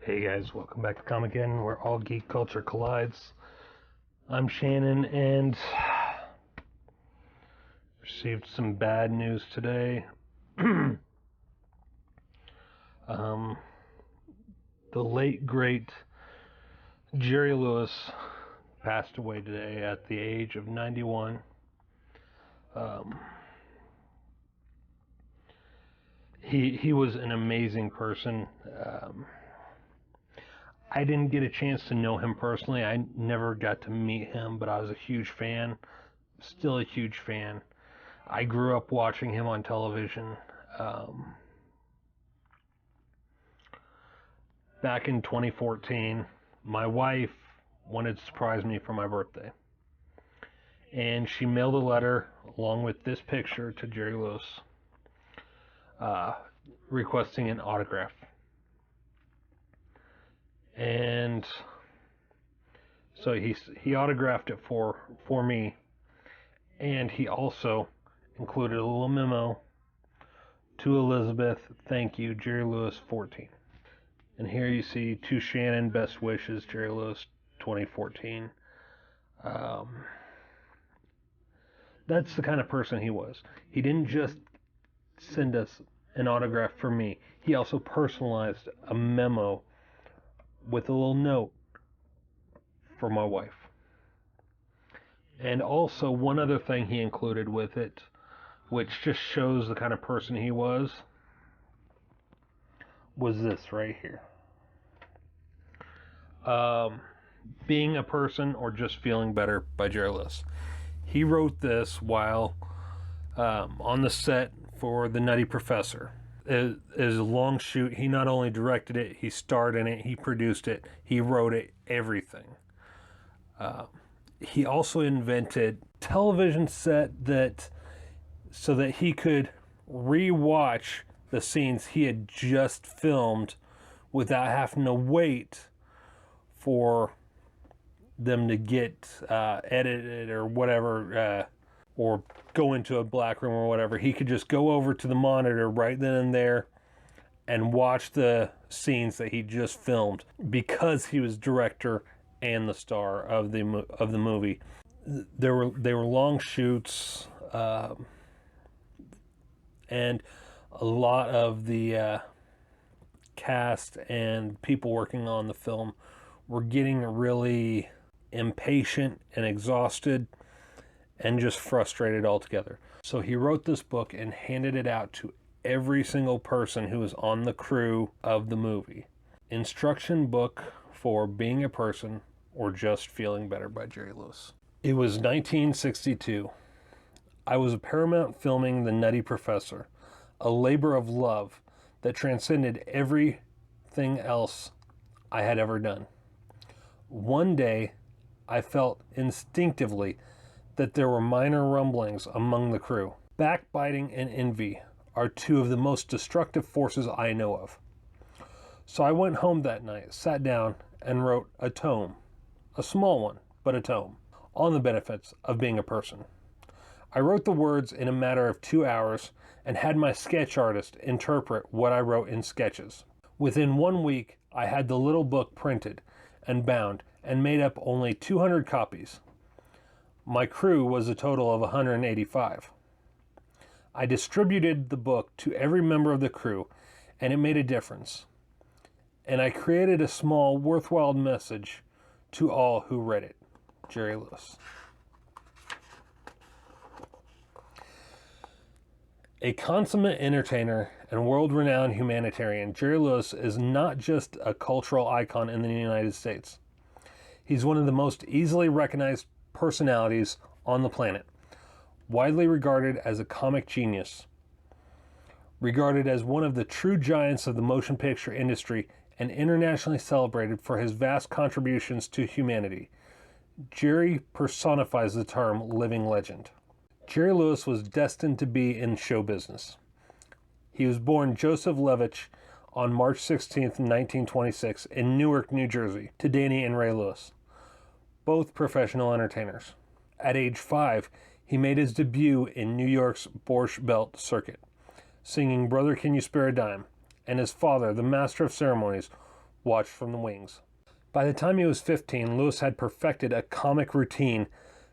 Hey guys, welcome back to Comicgeddon, where all geek culture collides. I'm Shannon, and received some bad news today. The late great Jerry Lewis passed away today at the age of 91. He was an amazing person. I didn't get a chance to know him personally. I never got to meet him, but I was a huge fan. Still a huge fan. I grew up watching him on television. Back in 2014, my wife wanted to surprise me for my birthday. And she mailed a letter along with this picture to Jerry Lewis, requesting an autograph. And so he autographed it for me, and he also included a little memo to Elizabeth, thank you, Jerry Lewis 14. And here you see to Shannon, best wishes, Jerry Lewis 2014. That's the kind of person he was. He didn't just send us an autograph for me. He also personalized a memo with a little note for my wife. And also one other thing he included with it, which just shows the kind of person he was this right here. Being a Person or Just Feeling Better by Jerry Lewis. He wrote this while on the set for The Nutty Professor. It is a long shoot. He not only directed it, he starred in it, he produced it, he wrote it, everything. He also invented a television set so that he could re-watch the scenes he had just filmed without having to wait for them to get edited or whatever, or go into a black room or whatever. He could just go over to the monitor right then and there and watch the scenes that he just filmed, because he was director and the star of the movie. They were long shoots, and a lot of the cast and people working on the film were getting really impatient and exhausted and just frustrated altogether. So he wrote this book and handed it out to every single person who was on the crew of the movie. Instruction Book for Being a Person or Just Feeling Better by Jerry Lewis. It was 1962. I was at Paramount filming The Nutty Professor, a labor of love that transcended everything else I had ever done. One day, I felt instinctively that there were minor rumblings among the crew. Backbiting and envy are two of the most destructive forces I know of. So I went home that night, sat down, and wrote a tome, a small one, but a tome, on the benefits of being a person. I wrote the words in a matter of 2 hours and had my sketch artist interpret what I wrote in sketches. Within 1 week, I had the little book printed and bound and made up only 200 copies. My crew was a total of 185. I distributed the book to every member of the crew, and it made a difference. And I created a small, worthwhile message to all who read it. Jerry Lewis. A consummate entertainer and world-renowned humanitarian, Jerry Lewis is not just a cultural icon in the United States. He's one of the most easily recognized personalities on the planet, widely regarded as a comic genius, regarded as one of the true giants of the motion picture industry, and internationally celebrated for his vast contributions to humanity. Jerry personifies the term living legend. Jerry Lewis was destined to be in show business. He was born Joseph Levitch on March 16, 1926 in Newark, New Jersey, to Danny and Ray Lewis, both professional entertainers. At age 5, he made his debut in New York's Borscht Belt circuit, singing Brother Can You Spare a Dime, and his father, the master of ceremonies, watched from the wings. By the time he was 15, Lewis had perfected a comic routine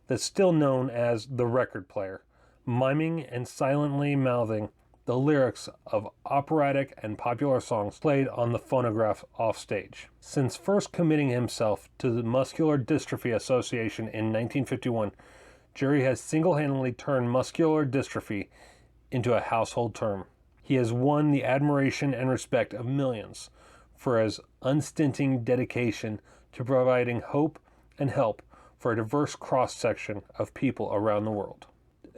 that's still known as the record player, miming and silently mouthing the lyrics of operatic and popular songs played on the phonograph offstage. Since first committing himself to the Muscular Dystrophy Association in 1951, Jerry has single-handedly turned muscular dystrophy into a household term. He has won the admiration and respect of millions for his unstinting dedication to providing hope and help for a diverse cross-section of people around the world.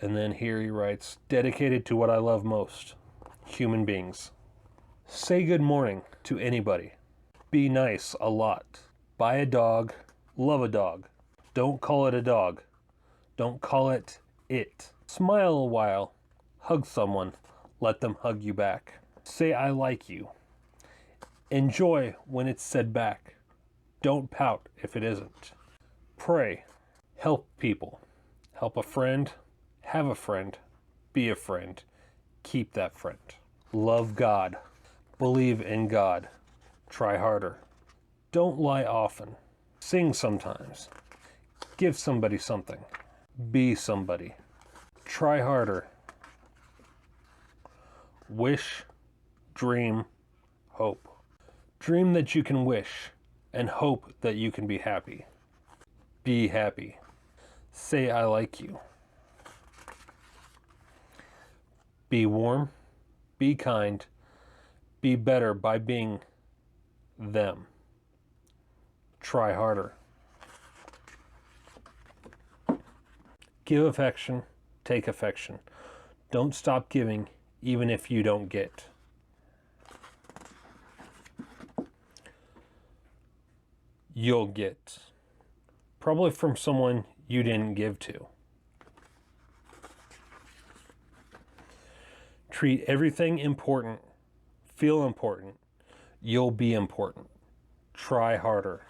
And then here he writes, dedicated to what I love most, human beings. Say good morning to anybody. Be nice a lot. Buy a dog. Love a dog. Don't call it a dog. Don't call it it. Smile a while. Hug someone. Let them hug you back. Say I like you. Enjoy when it's said back. Don't pout if it isn't. Pray. Help people. Help a friend. Have a friend. Be a friend. Keep that friend. Love God. Believe in God. Try harder. Don't lie often. Sing sometimes. Give somebody something. Be somebody. Try harder. Wish. Dream. Hope. Dream that you can wish and hope that you can be happy. Be happy. Say I like you. Be warm. Be kind. Be better by being them. Try harder. Give affection. Take affection. Don't stop giving even if you don't get. You'll get. Probably from someone you didn't give to. Treat everything important. Feel important. You'll be important. Try harder.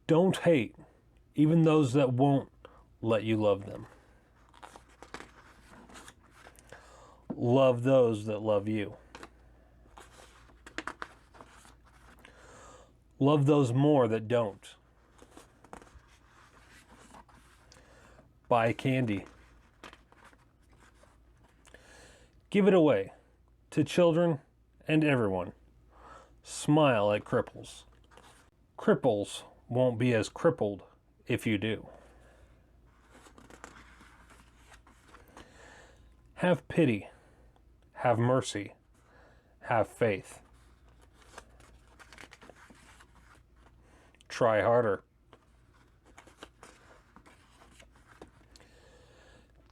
Don't hate, even those that won't let you love them. Love those that love you. Love those more that don't. Buy candy. Give it away to children and everyone. Smile at cripples. Cripples won't be as crippled if you do. Have pity. Have mercy. Have faith. Try harder.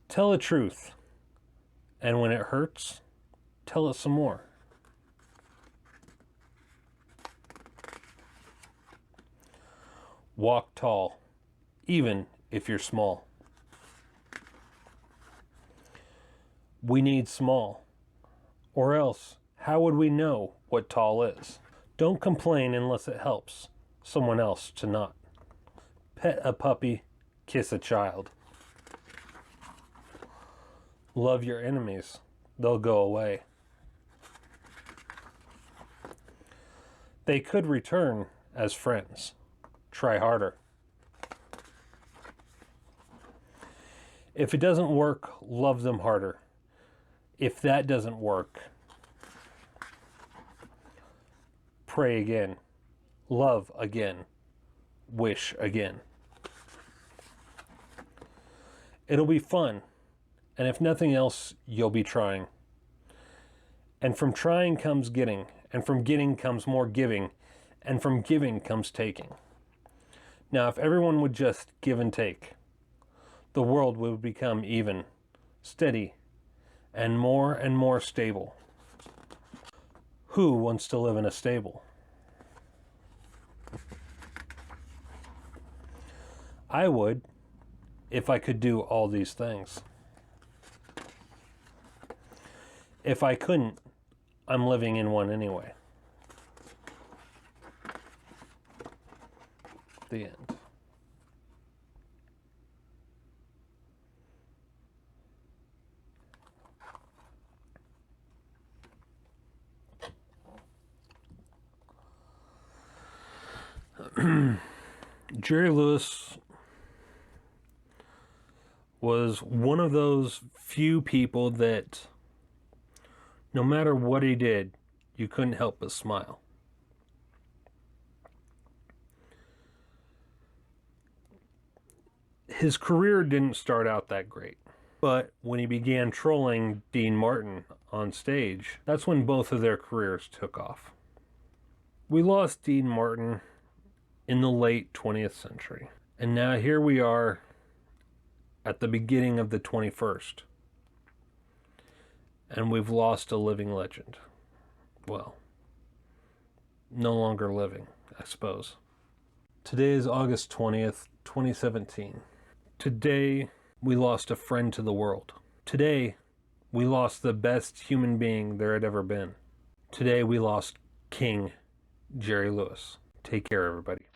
Tell the truth. And when it hurts, tell it some more. Walk tall, even if you're small. We need small, or else how would we know what tall is? Don't complain unless it helps someone else to not. Pet a puppy, kiss a child. Love your enemies, they'll go away. They could return as friends. Try harder. If it doesn't work, love them harder. If that doesn't work, pray again. Love again. Wish again. It'll be fun. And if nothing else, you'll be trying. And from trying comes getting. And from getting comes more giving. And from giving comes taking. Now, if everyone would just give and take, the world would become even, steady, and more stable. Who wants to live in a stable? I would, if I could do all these things. If I couldn't, I'm living in one anyway. The end. Jerry Lewis was one of those few people that no matter what he did, you couldn't help but smile. His career didn't start out that great, but when he began trolling Dean Martin on stage, that's when both of their careers took off. We lost Dean Martin in the late 20th century, and now here we are at the beginning of the 21st, and we've lost a living legend. Well, no longer living, I suppose. Today is August 20th, 2017. Today, we lost a friend to the world. Today, we lost the best human being there had ever been. Today, we lost King Jerry Lewis. Take care, everybody.